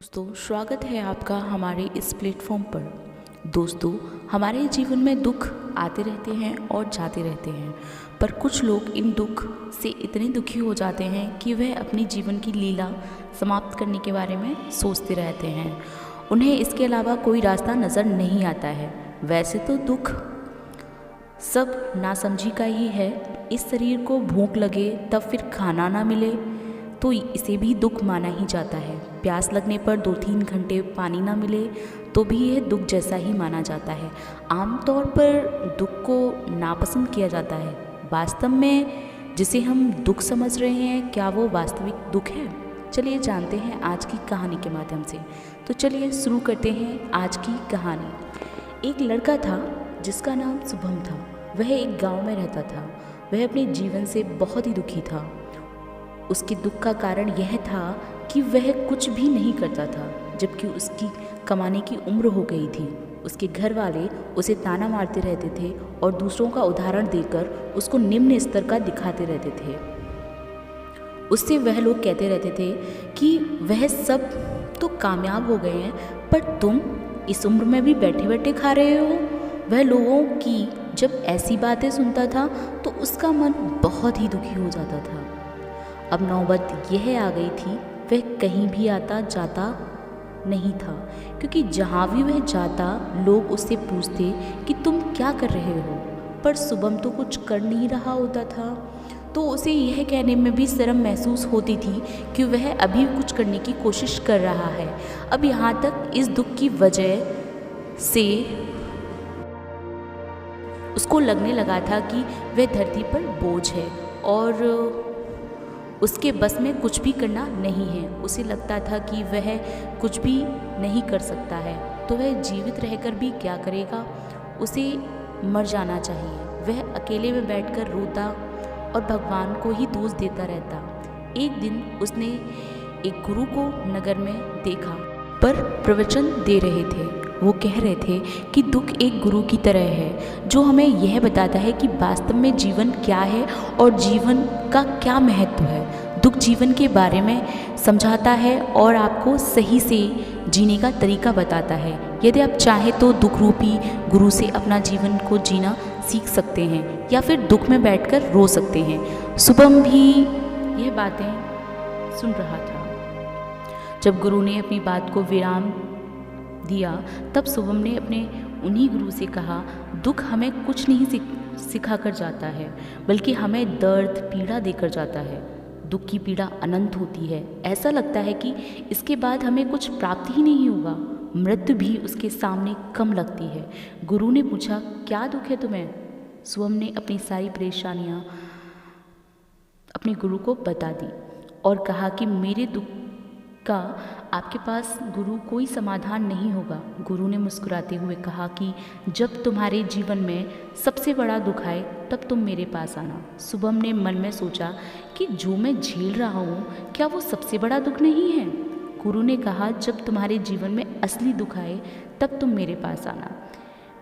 दोस्तों, स्वागत है आपका हमारे इस प्लेटफॉर्म पर। दोस्तों, हमारे जीवन में दुख आते रहते हैं और जाते रहते हैं, पर कुछ लोग इन दुख से इतने दुखी हो जाते हैं कि वह अपनी जीवन की लीला समाप्त करने के बारे में सोचते रहते हैं। उन्हें इसके अलावा कोई रास्ता नज़र नहीं आता है। वैसे तो दुख सब नासमझी का ही है। इस शरीर को भूख लगे तब फिर खाना ना मिले तो इसे भी दुख माना ही जाता है। प्यास लगने पर 2-3 घंटे पानी ना मिले तो भी यह दुख जैसा ही माना जाता है। आमतौर पर दुख को नापसंद किया जाता है। वास्तव में जिसे हम दुख समझ रहे हैं, क्या वो वास्तविक दुख है? चलिए जानते हैं आज की कहानी के माध्यम से। तो चलिए शुरू करते हैं आज की कहानी। एक लड़का था जिसका नाम शुभम था। वह एक गांव में रहता था। वह अपने जीवन से बहुत ही दुखी था। उसके दुख का कारण यह था कि वह कुछ भी नहीं करता था, जबकि उसकी कमाने की उम्र हो गई थी। उसके घर वाले उसे ताना मारते रहते थे और दूसरों का उदाहरण देकर उसको निम्न स्तर का दिखाते रहते थे। उससे वह लोग कहते रहते थे कि वह सब तो कामयाब हो गए हैं, पर तुम इस उम्र में भी बैठे बैठे खा रहे हो। वह लोगों की जब ऐसी बातें सुनता था तो उसका मन बहुत ही दुखी हो जाता था। अब नौबत यह आ गई थी, वह कहीं भी आता जाता नहीं था, क्योंकि जहाँ भी वह जाता लोग उससे पूछते कि तुम क्या कर रहे हो। पर शुभम तो कुछ कर नहीं रहा होता था, तो उसे यह कहने में भी शर्म महसूस होती थी कि वह अभी कुछ करने की कोशिश कर रहा है। अब यहाँ तक इस दुख की वजह से उसको लगने लगा था कि वह धरती पर बोझ है और उसके बस में कुछ भी करना नहीं है। उसे लगता था कि वह कुछ भी नहीं कर सकता है, तो वह जीवित रहकर भी क्या करेगा। उसे मर जाना चाहिए। वह अकेले में बैठकर रोता और भगवान को ही दोष देता रहता। एक दिन उसने एक गुरु को नगर में देखा, पर प्रवचन दे रहे थे। वो कह रहे थे कि दुख एक गुरु की तरह है, जो हमें यह बताता है कि वास्तव में जीवन क्या है और जीवन का क्या महत्व है। दुख जीवन के बारे में समझाता है और आपको सही से जीने का तरीका बताता है। यदि आप चाहें तो दुख रूपी गुरु से अपना जीवन को जीना सीख सकते हैं, या फिर दुख में बैठकर रो सकते हैं। शुभम भी यह बातें सुन रहा था। जब गुरु ने अपनी बात को विराम दिया, तब शुभम ने अपने उन्हीं गुरु से कहा, दुख हमें कुछ नहीं सिखा कर जाता है, बल्कि हमें दर्द पीड़ा देकर जाता है। दुख की पीड़ा अनंत होती है। ऐसा लगता है कि इसके बाद हमें कुछ प्राप्त ही नहीं होगा। मृत्यु भी उसके सामने कम लगती है। गुरु ने पूछा, क्या दुख है तुम्हें? शुभम ने अपनी सारी परेशानियां अपने गुरु को बता दी और कहा कि मेरे दुख का आपके पास गुरु कोई समाधान नहीं होगा। गुरु ने मुस्कुराते हुए कहा कि जब तुम्हारे जीवन में सबसे बड़ा दुख आए तब तुम मेरे पास आना। शुभम ने मन में सोचा कि जो मैं झेल रहा हूँ, क्या वो सबसे बड़ा दुख नहीं है? गुरु ने कहा, जब तुम्हारे जीवन में असली दुख आए तब तुम मेरे पास आना।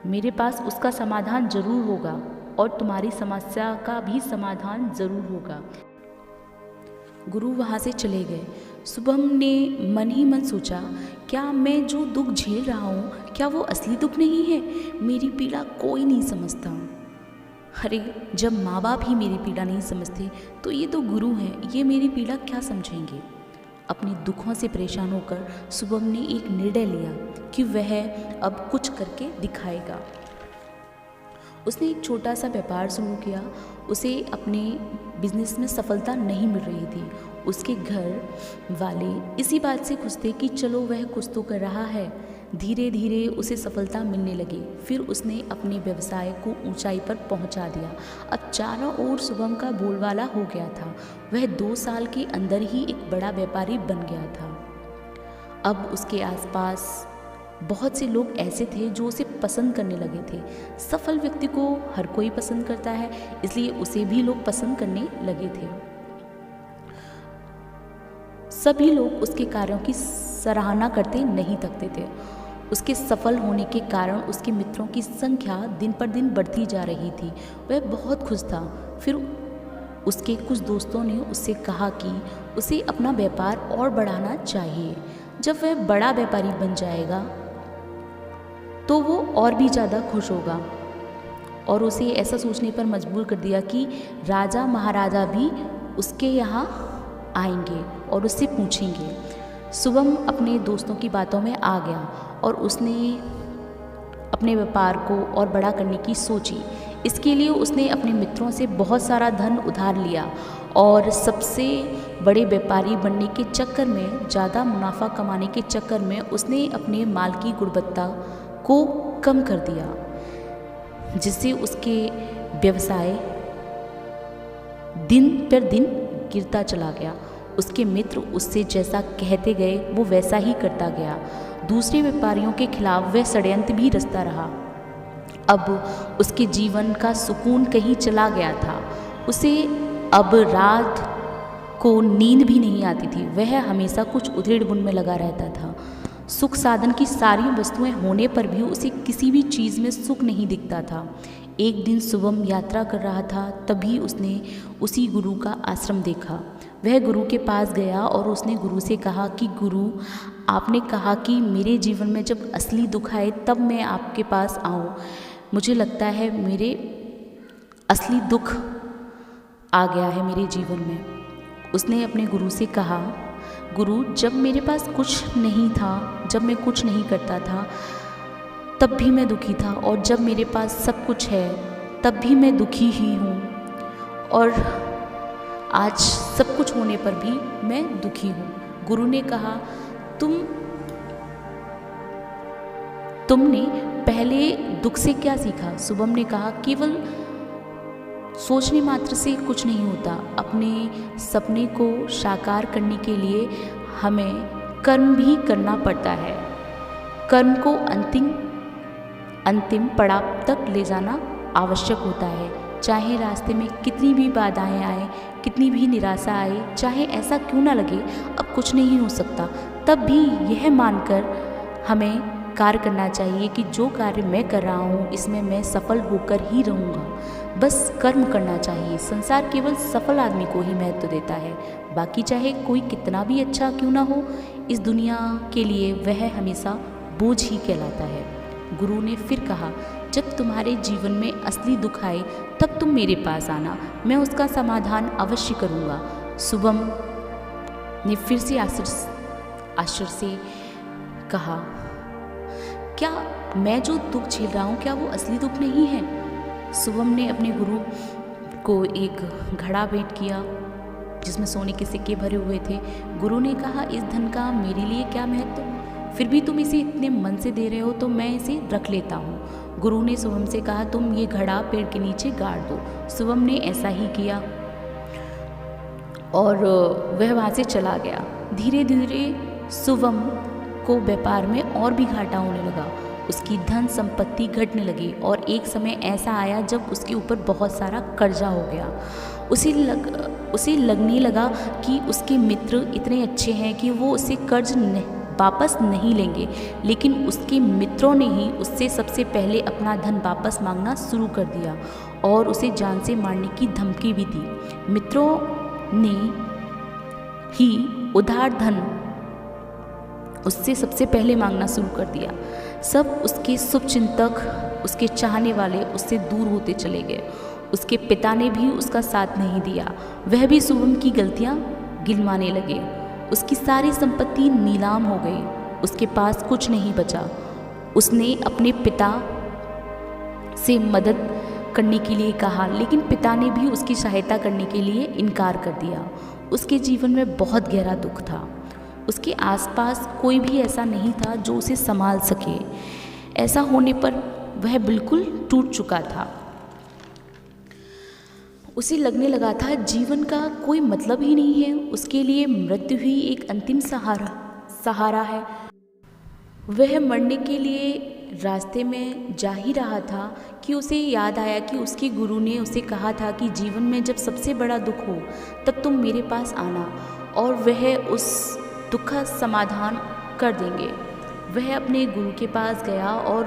मेरे पास उसका समाधान जरूर होगा और तुम्हारी समस्या का भी समाधान जरूर होगा। गुरु वहाँ से चले गए। शुभम ने मन ही मन सोचा, क्या मैं जो दुख झेल रहा हूँ, क्या वो असली दुख नहीं है? मेरी पीड़ा कोई नहीं समझता। अरे, जब माँ बाप ही मेरी पीड़ा नहीं समझते तो ये तो गुरु हैं, ये मेरी पीड़ा क्या समझेंगे? अपने दुखों से परेशान होकर शुभम ने एक निर्णय लिया कि वह अब कुछ करके दिखाएगा। उसने एक छोटा सा व्यापार शुरू किया। उसे अपने बिजनेस में सफलता नहीं मिल रही थी। उसके घर वाले इसी बात से खुश थे कि चलो वह कुछ तो कर रहा है। धीरे धीरे उसे सफलता मिलने लगी। फिर उसने अपने व्यवसाय को ऊंचाई पर पहुंचा दिया। अब चारों ओर शुभम का बोलबाला हो गया था। वह 2 साल के अंदर ही एक बड़ा व्यापारी बन गया था। अब उसके आसपास बहुत से लोग ऐसे थे जो उसे पसंद करने लगे थे। सफल व्यक्ति को हर कोई पसंद करता है, इसलिए उसे भी लोग पसंद करने लगे थे। सभी लोग उसके कार्यों की सराहना करते नहीं थकते थे। उसके सफल होने के कारण उसके मित्रों की संख्या दिन पर दिन बढ़ती जा रही थी। वह बहुत खुश था। फिर उसके कुछ दोस्तों ने उससे कहा कि उसे अपना व्यापार और बढ़ाना चाहिए। जब वह बड़ा व्यापारी बन जाएगा तो वो और भी ज़्यादा खुश होगा। और उसे ऐसा सोचने पर मजबूर कर दिया कि राजा महाराजा भी उसके यहाँ आएंगे और उससे पूछेंगे। शुभम अपने दोस्तों की बातों में आ गया और उसने अपने व्यापार को और बड़ा करने की सोची। इसके लिए उसने अपने मित्रों से बहुत सारा धन उधार लिया और सबसे बड़े व्यापारी बनने के चक्कर में, ज़्यादा मुनाफा कमाने के चक्कर में उसने अपने माल की गुणवत्ता को कम कर दिया, जिससे उसके व्यवसाय दिन पर दिन गिरता चला गया। उसके मित्र उससे जैसा कहते गए वो वैसा ही करता गया। दूसरे व्यापारियों के खिलाफ वह षड्यंत्र भी रचता रहा। अब उसके जीवन का सुकून कहीं चला गया था। उसे अब रात को नींद भी नहीं आती थी। वह हमेशा कुछ उधेड़-बुन में लगा रहता था। सुख साधन की सारी वस्तुएं होने पर भी उसे किसी भी चीज़ में सुख नहीं दिखता था। एक दिन शुभम यात्रा कर रहा था, तभी उसने उसी गुरु का आश्रम देखा। वह गुरु के पास गया और उसने गुरु से कहा कि गुरु, आपने कहा कि मेरे जीवन में जब असली दुख आए तब मैं आपके पास आऊँ। मुझे लगता है मेरे असली दुख आ गया है मेरे जीवन में। उसने अपने गुरु से कहा, गुरु, जब मेरे पास कुछ नहीं था, जब मैं कुछ नहीं करता था, तब भी मैं दुखी था, और जब मेरे पास सब कुछ है तब भी मैं दुखी ही हूँ, और आज सब कुछ होने पर भी मैं दुखी हूँ। गुरु ने कहा, तुमने पहले दुख से क्या सीखा? शुभम ने कहा, केवल सोचने मात्र से कुछ नहीं होता। अपने सपने को साकार करने के लिए हमें कर्म भी करना पड़ता है। कर्म को अंतिम पड़ाव तक ले जाना आवश्यक होता है। चाहे रास्ते में कितनी भी बाधाएं आए, कितनी भी निराशा आए, चाहे ऐसा क्यों ना लगे अब कुछ नहीं हो सकता, तब भी यह मानकर हमें कार्य करना चाहिए कि जो कार्य मैं कर रहा हूँ इसमें मैं सफल होकर ही रहूँगा। बस कर्म करना चाहिए। संसार केवल सफल आदमी को ही महत्व देता है। बाकी चाहे कोई कितना भी अच्छा क्यों ना हो, इस दुनिया के लिए वह हमेशा बोझ ही कहलाता है। गुरु ने फिर कहा, जब तुम्हारे जीवन में असली दुख आए तब तुम मेरे पास आना, मैं उसका समाधान अवश्य करूँगा। शुभम ने फिर से आश्चर्य से कहा, क्या मैं जो दुख झेल रहा हूँ क्या वो असली दुख नहीं है? शुभम ने अपने गुरु को एक घड़ा भेंट किया जिसमें सोने के सिक्के भरे हुए थे। गुरु ने कहा, इस धन का मेरे लिए क्या महत्व, फिर भी तुम इसे इतने मन से दे रहे हो तो मैं इसे रख लेता हूँ। गुरु ने शुभम से कहा, तुम ये घड़ा पेड़ के नीचे गाड़ दो। शुभम ने ऐसा ही किया और वह वहाँ से चला गया। धीरे धीरे शुभम को व्यापार में और भी घाटा होने लगा। उसकी धन संपत्ति घटने लगी और एक समय ऐसा आया जब उसके ऊपर बहुत सारा कर्जा हो गया। उसे लगने लगा कि उसके मित्र इतने अच्छे हैं कि वो उसे कर्ज वापस नहीं लेंगे, लेकिन उसके मित्रों ने ही उससे सबसे पहले अपना धन वापस मांगना शुरू कर दिया और उसे जान से मारने की धमकी भी दी। मित्रों ने ही उधार धन उससे सबसे पहले मांगना शुरू कर दिया। सब उसके शुभचिंतक, उसके चाहने वाले उससे दूर होते चले गए। उसके पिता ने भी उसका साथ नहीं दिया। वह भी शुभम की गलतियां गिनवाने लगे। उसकी सारी संपत्ति नीलाम हो गई। उसके पास कुछ नहीं बचा। उसने अपने पिता से मदद करने के लिए कहा, लेकिन पिता ने भी उसकी सहायता करने के लिए इनकार कर दिया। उसके जीवन में बहुत गहरा दुख था। उसके आसपास कोई भी ऐसा नहीं था जो उसे संभाल सके। ऐसा होने पर वह बिल्कुल टूट चुका था। उसे लगने लगा था जीवन का कोई मतलब ही नहीं है। उसके लिए मृत्यु ही एक अंतिम सहारा है। वह मरने के लिए रास्ते में जा ही रहा था कि उसे याद आया कि उसके गुरु ने उसे कहा था कि जीवन में जब सबसे बड़ा दुख हो तब तुम मेरे पास आना और वह उस दुख का समाधान कर देंगे। वह अपने गुरु के पास गया और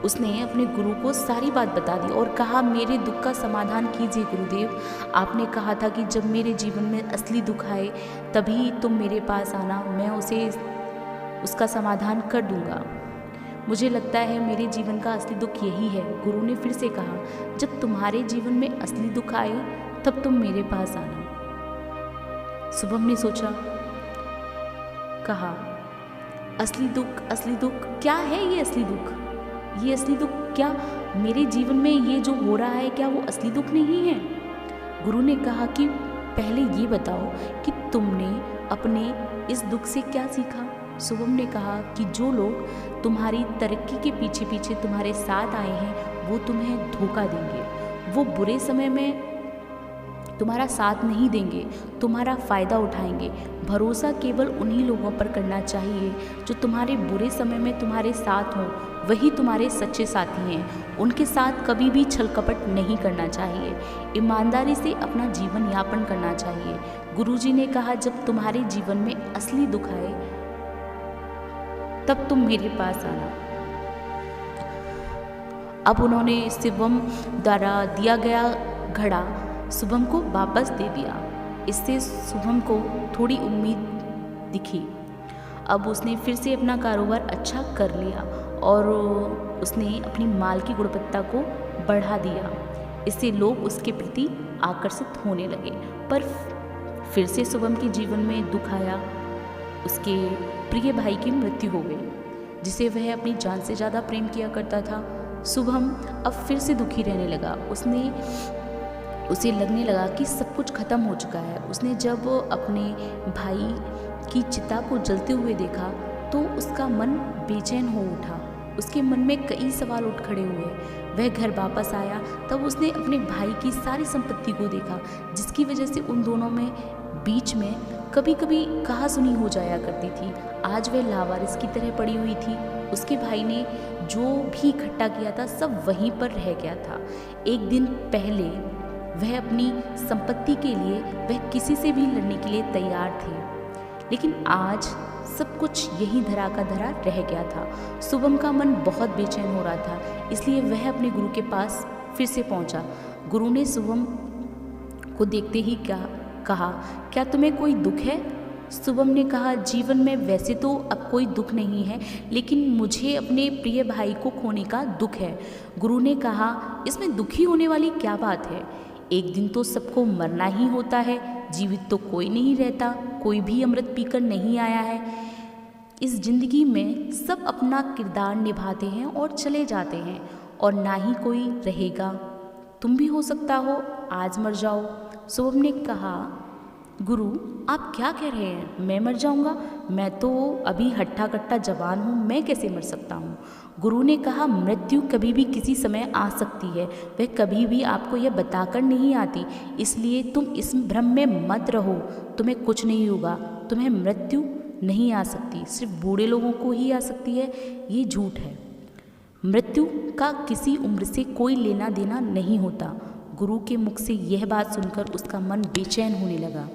उसने अपने गुरु को सारी बात बता दी और कहा, मेरे दुख का समाधान कीजिए गुरुदेव। आपने कहा था कि जब मेरे जीवन में असली दुख आए तभी तुम मेरे पास आना, मैं उसका समाधान कर दूंगा। मुझे लगता है मेरे जीवन का असली दुख यही है। गुरु ने फिर से कहा, जब तुम्हारे जीवन में असली दुख आए तब तुम मेरे पास आना। शुभम ने सोचा, कहा, असली दुख क्या है? ये असली दुख क्या मेरे जीवन में ये जो हो रहा है क्या वो असली दुख नहीं है? गुरु ने कहा कि पहले ये बताओ कि तुमने अपने इस दुख से क्या सीखा। शुभम ने कहा कि जो लोग तुम्हारी तरक्की के पीछे पीछे तुम्हारे साथ आए हैं वो तुम्हें धोखा देंगे, वो बुरे समय में तुम्हारा साथ नहीं देंगे, तुम्हारा फ़ायदा उठाएंगे। भरोसा केवल उन्हीं लोगों पर करना चाहिए जो तुम्हारे बुरे समय में तुम्हारे साथ हों, वही तुम्हारे सच्चे साथी हैं। उनके साथ कभी भी छल कपट नहीं करना चाहिए, ईमानदारी से अपना जीवन यापन करना चाहिए। गुरुजी ने कहा, जब तुम्हारे जीवन में असली दुख आए तब तुम मेरे पास आना। अब उन्होंने शिवम द्वारा दिया गया घड़ा शुभम को वापस दे दिया। इससे शुभम को थोड़ी उम्मीद दिखी। अब उसने फिर से अपना कारोबार अच्छा कर लिया और उसने अपनी माल की गुणवत्ता को बढ़ा दिया। इससे लोग उसके प्रति आकर्षित होने लगे। पर फिर से शुभम के जीवन में दुख आया। उसके प्रिय भाई की मृत्यु हो गई, जिसे वह अपनी जान से ज़्यादा प्रेम किया करता था। शुभम अब फिर से दुखी रहने लगा। उसे लगने लगा कि सब कुछ खत्म हो चुका है। उसने जब अपने भाई की चिता को जलते हुए देखा तो उसका मन बेचैन हो उठा। उसके मन में कई सवाल उठ खड़े हुए। वह घर वापस आया तब उसने अपने भाई की सारी संपत्ति को देखा, जिसकी वजह से उन दोनों में बीच में कभी कभी कहासुनी हो जाया करती थी। आज वह लावारिस की तरह पड़ी हुई थी। उसके भाई ने जो भी इकट्ठा किया था सब वहीं पर रह गया था। एक दिन पहले वह अपनी संपत्ति के लिए वह किसी से भी लड़ने के लिए तैयार थे, लेकिन आज सब कुछ यही धरा का धरा रह गया था। शुभम का मन बहुत बेचैन हो रहा था, इसलिए वह अपने गुरु के पास फिर से पहुंचा। गुरु ने शुभम को देखते ही कहा, क्या तुम्हें कोई दुख है? शुभम ने कहा, जीवन में वैसे तो अब कोई दुख नहीं है, लेकिन मुझे अपने प्रिय भाई को खोने का दुख है। गुरु ने कहा, इसमें दुखी होने वाली क्या बात है? एक दिन तो सबको मरना ही होता है। जीवित तो कोई नहीं रहता, कोई भी अमृत पीकर नहीं आया है। इस जिंदगी में सब अपना किरदार निभाते हैं और चले जाते हैं, और ना ही कोई रहेगा। तुम भी हो सकता हो आज मर जाओ। शुभम ने कहा, गुरु आप क्या कह रहे हैं? मैं मर जाऊंगा? मैं तो अभी हट्टा कट्टा जवान हूँ, मैं कैसे मर सकता हूँ? गुरु ने कहा, मृत्यु कभी भी किसी समय आ सकती है, वह कभी भी आपको यह बताकर नहीं आती, इसलिए तुम इस भ्रम में मत रहो। तुम्हें कुछ नहीं होगा, तुम्हें मृत्यु नहीं आ सकती, सिर्फ बूढ़े लोगों को ही आ सकती है। ये झूठ है। मृत्यु का किसी उम्र से कोई लेना देना नहीं होता। गुरु के मुख से यह बात सुनकर उसका मन बेचैन होने लगा।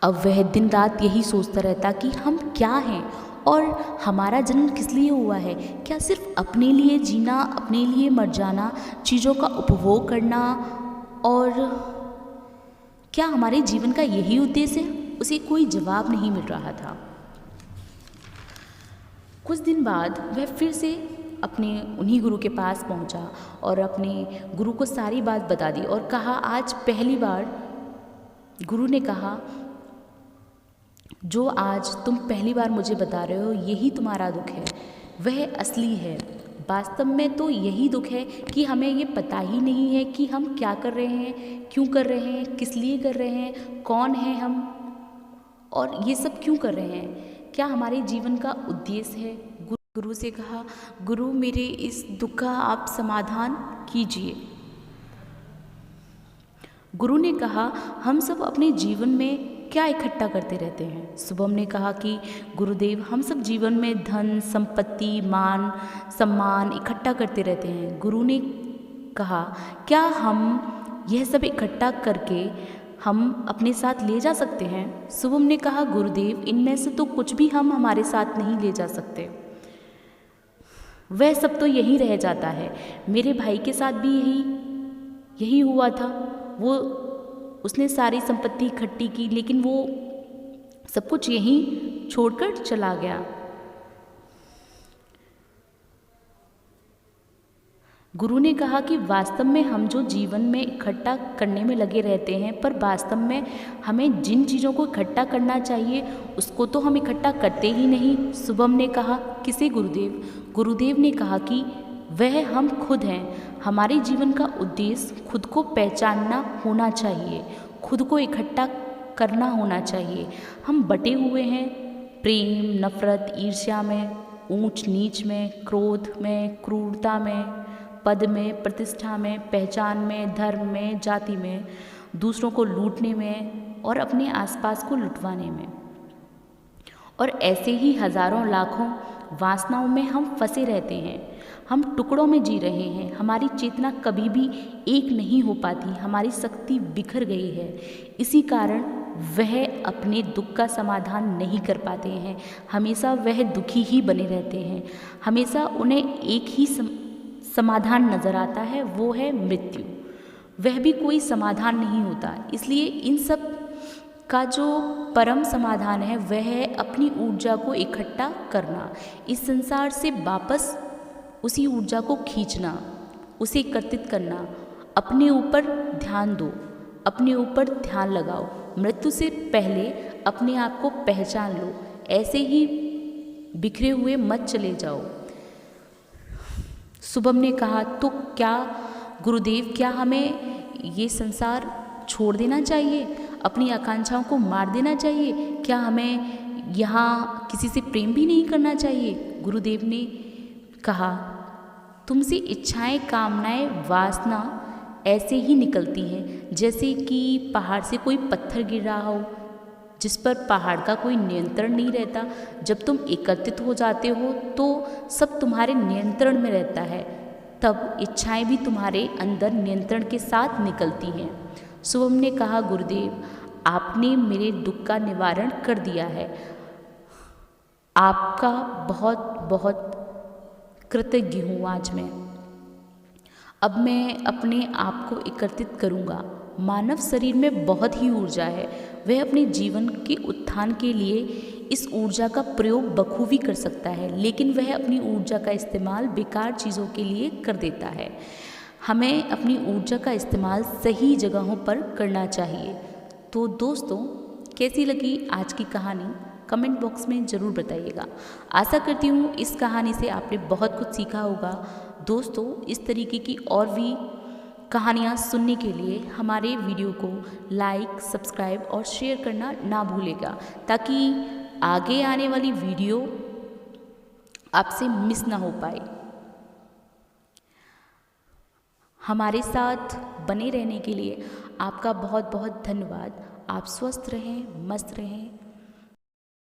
अब वह दिन रात यही सोचता रहता कि हम क्या हैं और हमारा जन्म किस लिए हुआ है? क्या सिर्फ अपने लिए जीना, अपने लिए मर जाना, चीज़ों का उपभोग करना, और क्या हमारे जीवन का यही उद्देश्य है? उसे कोई जवाब नहीं मिल रहा था। कुछ दिन बाद वह फिर से अपने उन्हीं गुरु के पास पहुंचा और अपने गुरु को सारी बात बता दी और कहा, आज पहली बार गुरु ने कहा, जो आज तुम पहली बार मुझे बता रहे हो यही तुम्हारा दुख है, वह असली है। वास्तव में तो यही दुख है कि हमें ये पता ही नहीं है कि हम क्या कर रहे हैं, क्यों कर रहे हैं, किस लिए कर रहे हैं, कौन हैं हम, और ये सब क्यों कर रहे हैं, क्या हमारे जीवन का उद्देश्य है। गुरु से कहा, गुरु मेरे इस दुख का आप समाधान कीजिए। गुरु ने कहा, हम सब अपने जीवन में क्या इकट्ठा करते रहते हैं? शुभम ने कहा कि गुरुदेव, हम सब जीवन में धन, संपत्ति, मान, सम्मान इकट्ठा करते रहते हैं। गुरु ने कहा, क्या हम यह सब इकट्ठा करके हम अपने साथ ले जा सकते हैं? शुभम ने कहा, गुरुदेव, इनमें से तो कुछ भी हम हमारे साथ नहीं ले जा सकते। वह सब तो यहीं रह जाता है। मेरे भाई के साथ भी यही हुआ था। उसने सारी संपत्ति इकट्ठी की, लेकिन वो सब कुछ यहीं छोड़कर चला गया। गुरु ने कहा कि वास्तव में हम जो जीवन में इकट्ठा करने में लगे रहते हैं, पर वास्तव में हमें जिन चीज़ों को इकट्ठा करना चाहिए उसको तो हम इकट्ठा करते ही नहीं। शुभम ने कहा, किसे गुरुदेव? गुरुदेव ने कहा कि वह हम खुद हैं। हमारे जीवन का उद्देश्य खुद को पहचानना होना चाहिए, खुद को इकट्ठा करना होना चाहिए। हम बटे हुए हैं प्रेम, नफरत, ईर्ष्या में, ऊंच नीच में, क्रोध में, क्रूरता में, पद में, प्रतिष्ठा में, पहचान में, धर्म में, जाति में, दूसरों को लूटने में और अपने आसपास को लुटवाने में। और ऐसे ही हजारों लाखों वासनाओं में हम फंसे रहते हैं। हम टुकड़ों में जी रहे हैं। हमारी चेतना कभी भी एक नहीं हो पाती। हमारी शक्ति बिखर गई है। इसी कारण वह अपने दुख का समाधान नहीं कर पाते हैं। हमेशा वह दुखी ही बने रहते हैं। हमेशा उन्हें एक ही समाधान नज़र आता है, वो है मृत्यु। वह भी कोई समाधान नहीं होता। इसलिए इन सब का जो परम समाधान है वह है अपनी ऊर्जा को इकट्ठा करना, इस संसार से वापस उसी ऊर्जा को खींचना, उसे एकत्रित करना। अपने ऊपर ध्यान दो, अपने ऊपर ध्यान लगाओ। मृत्यु से पहले अपने आप को पहचान लो। ऐसे ही बिखरे हुए मत चले जाओ। शुभम ने कहा, तो क्या गुरुदेव, क्या हमें ये संसार छोड़ देना चाहिए? अपनी आकांक्षाओं को मार देना चाहिए? क्या हमें यहाँ किसी से प्रेम भी नहीं करना चाहिए? गुरुदेव ने कहा, तुमसे इच्छाएं, कामनाएं, वासना ऐसे ही निकलती हैं जैसे कि पहाड़ से कोई पत्थर गिर रहा हो, जिस पर पहाड़ का कोई नियंत्रण नहीं रहता। जब तुम एकत्रित हो जाते हो तो सब तुम्हारे नियंत्रण में रहता है, तब इच्छाएं भी तुम्हारे अंदर नियंत्रण के साथ निकलती हैं। शुभम ने कहा, गुरुदेव, आपने मेरे दुख का निवारण कर दिया है। आपका बहुत बहुत कृतज्ञ हूँ आज मैं। अब मैं अपने आप को एकत्रित करूँगा। मानव शरीर में बहुत ही ऊर्जा है। वह अपने जीवन के उत्थान के लिए इस ऊर्जा का प्रयोग बखूबी कर सकता है, लेकिन वह अपनी ऊर्जा का इस्तेमाल बेकार चीज़ों के लिए कर देता है। हमें अपनी ऊर्जा का इस्तेमाल सही जगहों पर करना चाहिए। तो दोस्तों, कैसी लगी आज की कहानी कमेंट बॉक्स में ज़रूर बताइएगा। आशा करती हूँ इस कहानी से आपने बहुत कुछ सीखा होगा। दोस्तों, इस तरीके की और भी कहानियाँ सुनने के लिए हमारे वीडियो को लाइक, सब्सक्राइब और शेयर करना ना भूलेगा, ताकि आगे आने वाली वीडियो आपसे मिस ना हो पाए। हमारे साथ बने रहने के लिए आपका बहुत बहुत धन्यवाद। आप स्वस्थ रहें, मस्त रहें।